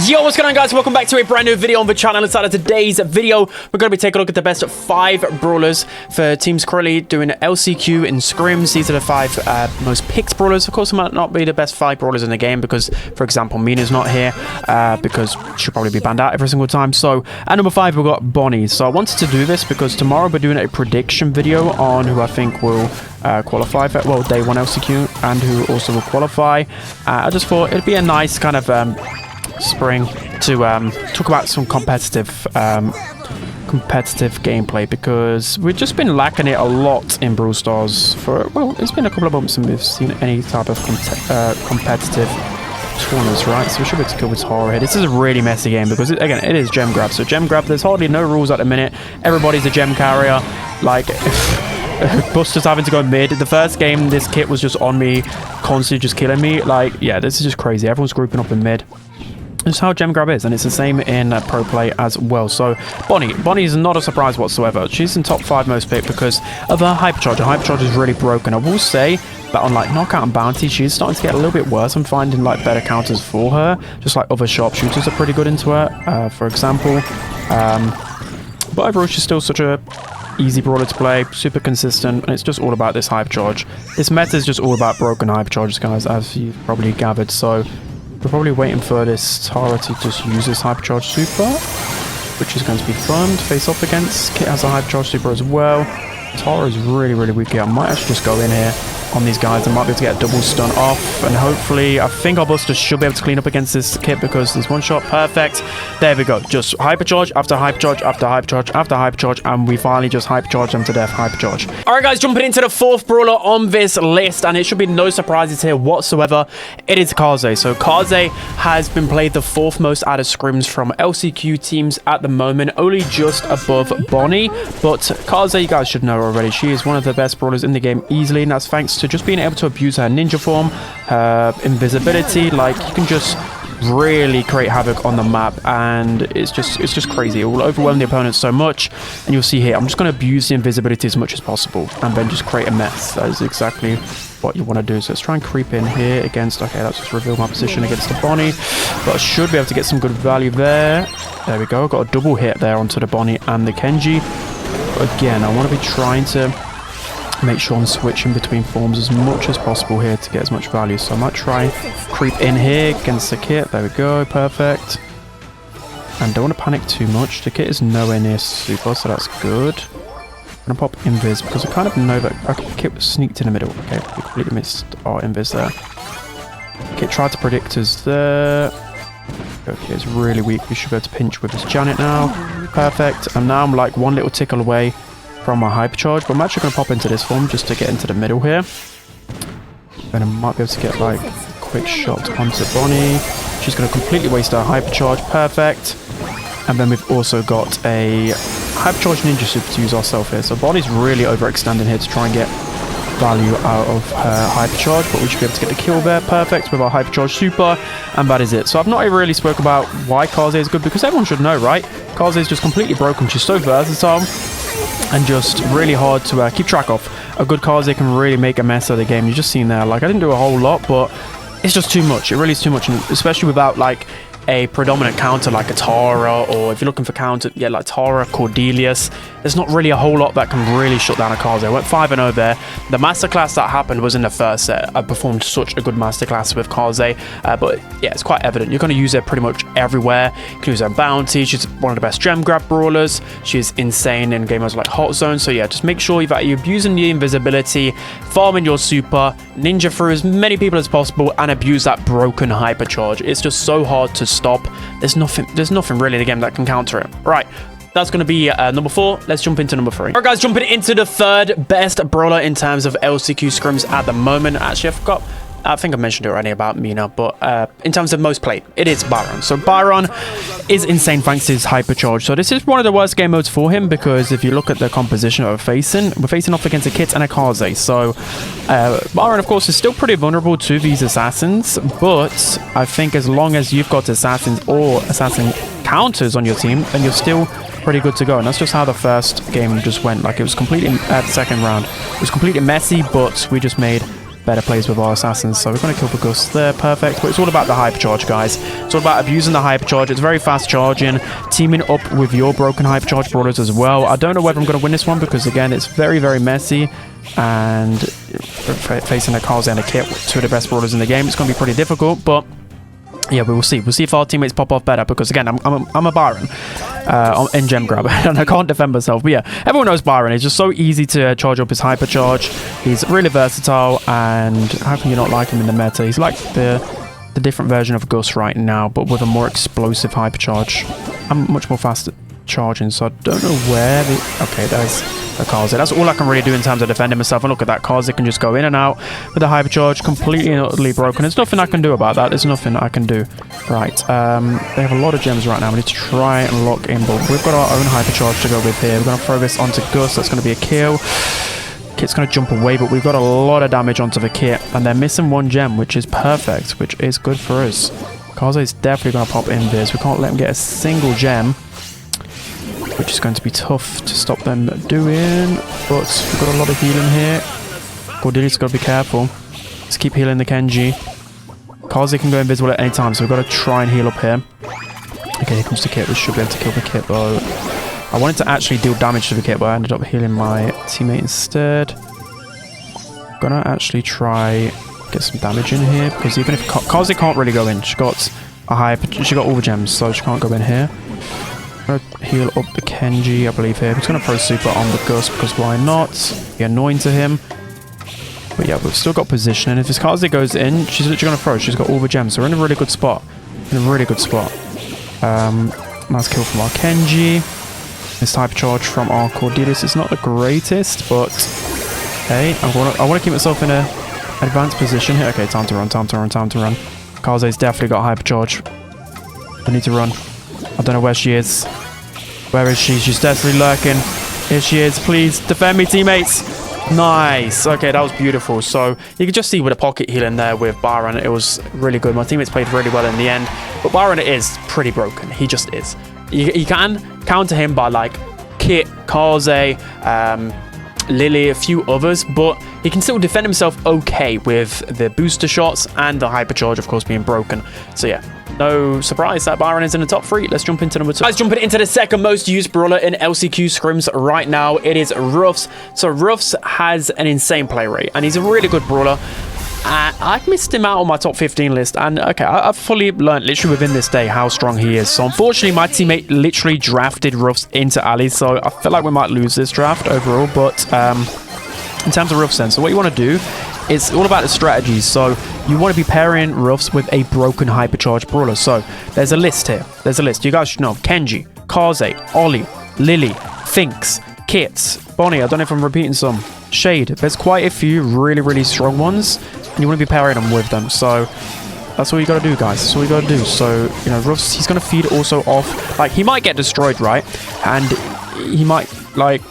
Yo, what's going on, guys? Welcome back to a brand new video on the channel. Inside of today's video, we're going to be taking a look at the best 5 brawlers for teams currently doing LCQ in scrims. These are the 5 most picked brawlers. Of course, it might not be the best 5 brawlers in the game because, for example, Mina's not here because she'll probably be banned out every single time. So at number 5, we've got Bonnie. So I wanted to do this because tomorrow we're doing a prediction video on who I think will qualify for, well, day 1 LCQ and who also will qualify. I just thought it'd be a nice kind of spring to talk about some competitive gameplay, because we've just been lacking it a lot in Brawl Stars for, well, it's been a couple of months since we've seen any type of competitive tournaments, right? So we should be able to go with Tara here. This is a really messy game because again, it is gem grab. So gem grab, there's hardly no rules at the minute. Everybody's a gem carrier. Like Buster's having to go mid. The first game, this kit was just on me, constantly just killing me. Like, yeah, this is just crazy. Everyone's grouping up in mid. That's how gem grab is, and it's the same in pro play as well. So Bonnie is not a surprise whatsoever. She's in top 5 most picked because of her hypercharge. Her hypercharge is really broken. I will say that on like knockout and bounty, she's starting to get a little bit worse. I'm finding like better counters for her, just like other sharpshooters are pretty good into her, for example. But overall, she's still such a easy brawler to play, super consistent, and it's just all about this hypercharge. This meta is just all about broken hypercharges, guys, as you've probably gathered. So we're probably waiting for this Tara to just use this hypercharge super, which is going to be fun to face off against. Kit has a hypercharge super as well. Tara is really, really weak here. I might actually just go in here on these guys. I might be able to get a double stun off, and hopefully I think our Buster should be able to clean up against this kit because there's one shot. Perfect. There we go. Just hypercharge after hypercharge after hypercharge after hypercharge, and we finally just hypercharge them to death. Hypercharge. All right, guys, jumping into the 4th brawler on this list, and it should be no surprises here whatsoever. It is Kaze. So Kaze has been played the 4th most out of scrims from LCQ teams at the moment, only just above Bonnie. But Kaze, you guys should know already, she is one of the best brawlers in the game easily, and that's thanks to just being able to abuse her ninja form, her invisibility. Like, you can just really create havoc on the map, and it's just crazy. It will overwhelm the opponent so much, and you'll see here, I'm just going to abuse the invisibility as much as possible and then just create a mess. That is exactly what you want to do. So let's try and creep in here against, okay, let's just reveal my position against the Bonnie, but I should be able to get some good value there. There we go. Got a double hit there onto the Bonnie and the Kenji. But again, I want to be trying to make sure I'm switching between forms as much as possible here to get as much value. So I might try and creep in here against the kit. There we go. Perfect. And don't want to panic too much. The kit is nowhere near super, so that's good. I'm going to pop invis because I kind of know that the kit was sneaked in the middle. Okay, we completely missed our invis there. Kit tried to predict us there. Okay, it's really weak. We should be able to pinch with this Janet now. Perfect. And now I'm like one little tickle away from my hypercharge, but I'm actually going to pop into this form just to get into the middle here. Then I might be able to get like a quick shot onto Bonnie. She's going to completely waste her hypercharge. Perfect. And then we've also got a hypercharge ninja super to use ourselves here. So Bonnie's really overextending here to try and get value out of her hypercharge, but we should be able to get the kill there. Perfect with our hypercharge super, and that is it. So I've not really spoke about why Kaze is good, because everyone should know, right? Kaze is just completely broken. She's so versatile and just really hard to keep track of. A good Kaze can really make a mess of the game. You've just seen there, like, I didn't do a whole lot, but it's just too much. It really is too much, and especially without like a predominant counter like a Tara, or if you're looking for counter, yeah, like Tara, Cordelius, there's not really a whole lot that can really shut down a Kaze. I went 5-0 there. The masterclass that happened was in the first set. I performed such a good masterclass with Kaze, but yeah, it's quite evident. You're going to use her pretty much everywhere. You can use her bounty. She's one of the best gem grab brawlers. She's insane in game modes like Hot Zone. So yeah, just make sure that you're using the invisibility, farming your super, ninja through as many people as possible, and abuse that broken hypercharge. It's just so hard to stop. There's nothing really in the game that can counter it. Right, that's going to be number 4. Let's jump into number 3. All right, guys, jumping into the 3rd best brawler in terms of LCQ scrims at the moment. Actually, I think I mentioned it already about Mina, but in terms of most played, it is Byron. So Byron is insane thanks to his hypercharge. So this is one of the worst game modes for him, because if you look at the composition we're facing off against a Kit and a Kaze. So Byron, of course, is still pretty vulnerable to these assassins, but I think as long as you've got assassins or assassin counters on your team, then you're still pretty good to go. And that's just how the first game just went. Like, it was completely, the second round, it was completely messy, but we just made better plays with our assassins. So we're going to kill the Gus there. Perfect. But it's all about the hypercharge, guys. It's all about abusing the hypercharge. It's very fast charging. Teaming up with your broken hypercharge brawlers as well. I don't know whether I'm going to win this one because, again, it's very, very messy. And facing a Kaze and a Kit, two of the best brawlers in the game, it's going to be pretty difficult. But yeah, we will see. We'll see if our teammates pop off better because, again, I'm a Byron in gem grab and I can't defend myself. But yeah, everyone knows Byron. It's just so easy to charge up his hypercharge. He's really versatile, and how can you not like him in the meta? He's like the different version of Gus right now, but with a more explosive hypercharge. I'm much more fast at charging, so I don't know where the... Okay, there's a Kaze. That's all I can really do in terms of defending myself. And look at that, Kaze can just go in and out with the hypercharge, completely and utterly broken. There's nothing I can do about that. There's nothing I can do. Right, they have a lot of gems right now. We need to try and lock in, but we've got our own hypercharge to go with here. We're going to throw this onto Gus. That's going to be a kill. Kit's going to jump away, but we've got a lot of damage onto the Kit, and they're missing one gem, which is perfect, which is good for us. Kaze is definitely going to pop in this. We can't let him get a single gem, which is going to be tough to stop them doing, but we've got a lot of healing here. Cordelia's got to be careful. Let's keep healing the Kenji. Kaze can go invisible at any time, so we've got to try and heal up here. Okay, here comes the Kit. We should be able to kill the Kit, though. I wanted to actually deal damage to the Kit, but I ended up healing my teammate instead. Gonna actually try get some damage in here, because even if Kaze can't really go in, she got all the gems, so she can't go in here. I'm gonna heal up the Kenji, I believe here. I'm just gonna pro super on the Gus, because why not? Be annoying to him. But yeah, we've still got positioning. If this Kaze goes in, she's literally gonna throw. She's got all the gems, so we're in a really good spot. Nice kill from our Kenji. This type of charge from our Cordelius is not the greatest, but hey, I want to keep myself in a advanced position here. Okay, time to run. Kaze's definitely got hypercharge. I need to run. I don't know where she is. Where is she? She's definitely lurking. Here she is. Please defend me, teammates. Nice. Okay, that was beautiful. So you can just see with the pocket healing there with Byron, it was really good. My teammates played really well in the end, but Byron is pretty broken. He just is. You can counter him by like Kit, Kaze, Lily, a few others, but he can still defend himself okay with the booster shots and the hypercharge, of course, being broken. So yeah, no surprise that Byron is in the top 3. Let's jump into number 2. Guys, jumping into the second most used brawler in LCQ scrims right now, it is Ruffs. So Ruffs has an insane play rate, and he's a really good brawler. I missed him out on my top 15 list, and okay, I've fully learned literally within this day how strong he is. So unfortunately, my teammate literally drafted Ruffs into Ali, so I feel like we might lose this draft overall. But in terms of Ruffs then, so what you want to do is all about the strategies. So you want to be pairing Ruffs with a broken hypercharge brawler. So there's a list here. There's a list. You guys should know Kenji, Kaze, Ollie, Lily, Finks, Kits, Bonnie. I don't know if I'm repeating some. Shade. There's quite a few really, really strong ones, and you want to be pairing them with them. So that's all you got to do, guys. That's all you got to do. So, you know, Ruffs, he's going to feed also off. Like, he might get destroyed, right? And he might, like,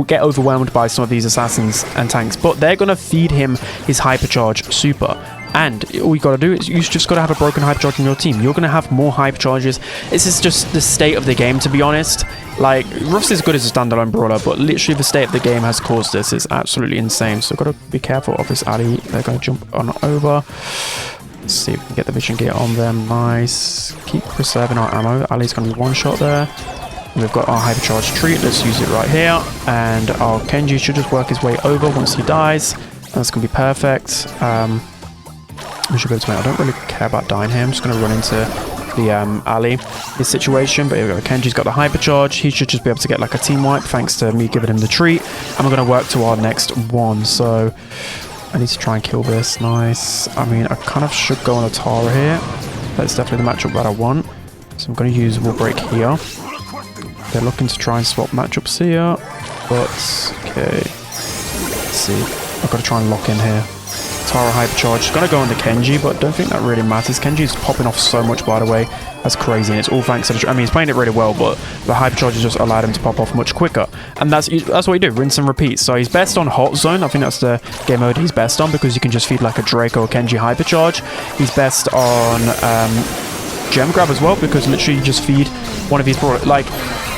get overwhelmed by some of these assassins and tanks, but they're going to feed him his hypercharge super. And all you got to do is you just got to have a broken hypercharge in your team. You're going to have more hypercharges. This is just the state of the game, to be honest. Like, Ruffs is good as a standalone brawler, but literally the state of the game has caused this. It's absolutely insane. So got to be careful of this Ali. They're going to jump on over. Let's see if we can get the vision gear on them. Nice. Keep preserving our ammo. Ali's going to be one shot there. We've got our hypercharge treat. Let's use it right here. And our Kenji should just work his way over once he dies. That's going to be perfect. We should be able to make. I don't really care about dying here. I'm just going to run into the Ali, his situation. But here we go. Kenji's got the hypercharge. He should just be able to get like a team wipe thanks to me giving him the treat. And we're going to work to our next one. So I need to try and kill this. Nice. I mean, I kind of should go on a Tara here. That's definitely the matchup that I want. So I'm going to use Wall Break here. They're looking to try and swap matchups here. But, okay. Let's see. I've got to try and lock in here. Tara hypercharge. Gonna go on the Kenji, but don't think that really matters. Kenji's popping off so much, by the way. That's crazy, and it's all thanks to the... I mean, he's playing it really well, but the hypercharge has just allowed him to pop off much quicker. And that's what you do, rinse and repeat. So he's best on Hot Zone. I think that's the game mode he's best on, because you can just feed like a Drake or a Kenji hypercharge. He's best on Gem Grab as well, because literally you just feed one of his brawlers. Like,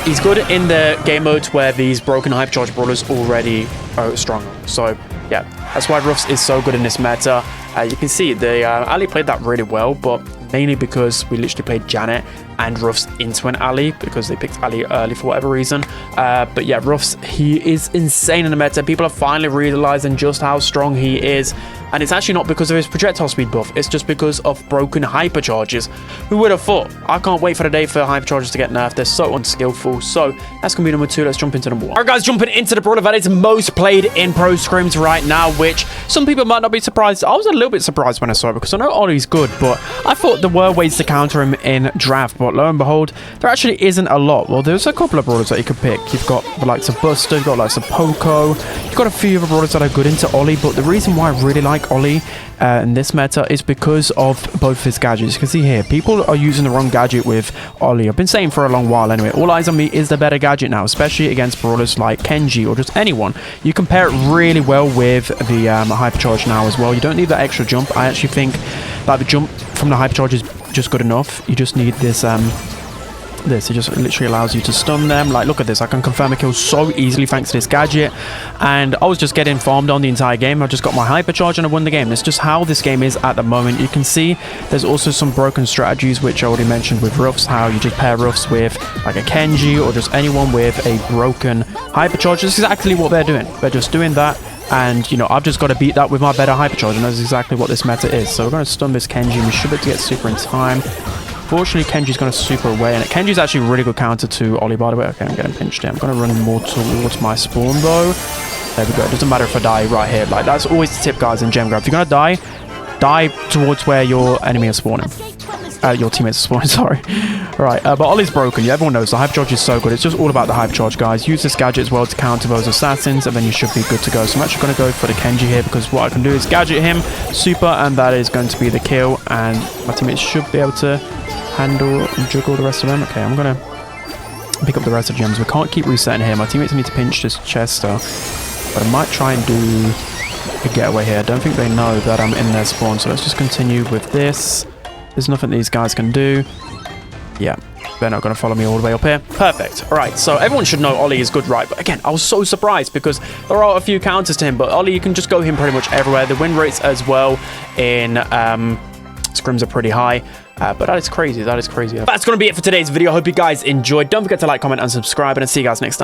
he's good in the game modes where these broken hypercharge brawlers already are strong. So, yeah. That's why Ruffs is so good in this meta. You can see the Ali played that really well, but mainly because we literally played Janet and Ruffs into an Ali because they picked Ali early for whatever reason. But yeah, Ruffs, he is insane in the meta. People are finally realizing just how strong he is. And it's actually not because of his projectile speed buff. It's just because of broken hypercharges. Who would have thought? I can't wait for the day for hypercharges to get nerfed. They're so unskillful. So that's going to be number 2. Let's jump into number 1. All right, guys, jumping into the brawler that is most played in pro scrims right now, which some people might not be surprised. I was a little bit surprised when I saw it because I know Ollie's good, but I thought there were ways to counter him in draft. But lo and behold, there actually isn't a lot. Well, there's a couple of brawlers that you could pick. You've got the likes of Buster, you've got the likes of Poco, you've got a few other brawlers that are good into Ollie. But the reason why I really like Ollie in this meta is because of both his gadgets. You can see here, people are using the wrong gadget with Ollie. I've been saying for a long while anyway, All Eyes on Me is the better gadget now, especially against brawlers like Kenji or just anyone. You can pair it really well with the hypercharge now as well. You don't need that extra jump. I actually think that the jump from the hypercharge is just good enough. You just need this it just literally allows you to stun them. Like, look at this, I can confirm a kill so easily thanks to this gadget, and I was just getting farmed on the entire game. I just got my hypercharge and I won the game. It's just how this game is at the moment. You can see there's also some broken strategies, which I already mentioned with Ruffs, how you just pair Ruffs with like a Kenji or just anyone with a broken hypercharge. That's exactly what they're doing. They're just doing that, and you know, I've just got to beat that with my better hypercharge, and that's exactly what this meta is. So we're going to stun this Kenji, and we should be able to get super in time. Fortunately, Kenji's going to super away, and Kenji's actually a really good counter to Ollie, by the way. Okay, I'm getting pinched here. I'm going to run more towards my spawn, though. There we go. It doesn't matter if I die right here. Like, that's always the tip, guys, in gem grab. If you're going to die towards where your enemy is spawning. Your teammates are spawning, sorry. Right, but Ollie's broken. Yeah, everyone knows the hypercharge is so good. It's just all about the hypercharge, guys. Use this gadget as well to counter those assassins, and then you should be good to go. So I'm actually going to go for the Kenji here, because what I can do is gadget him, super, and that is going to be the kill. And my teammates should be able to handle and juggle the rest of them. Okay, I'm going to pick up the rest of the gems. We can't keep resetting here. My teammates need to pinch this Chester, but I might try and do a getaway here. I don't think they know that I'm in their spawn, so let's just continue with this. There's nothing these guys can do. Yeah, they're not going to follow me all the way up here. Perfect. All right, so everyone should know Ollie is good, right? But again, I was so surprised because there are a few counters to him, but Ollie, you can just go him pretty much everywhere. The win rates as well in scrims are pretty high. But that is crazy. That is crazy. That's going to be it for today's video. I hope you guys enjoyed. Don't forget to like, comment, and subscribe, and I'll see you guys next time.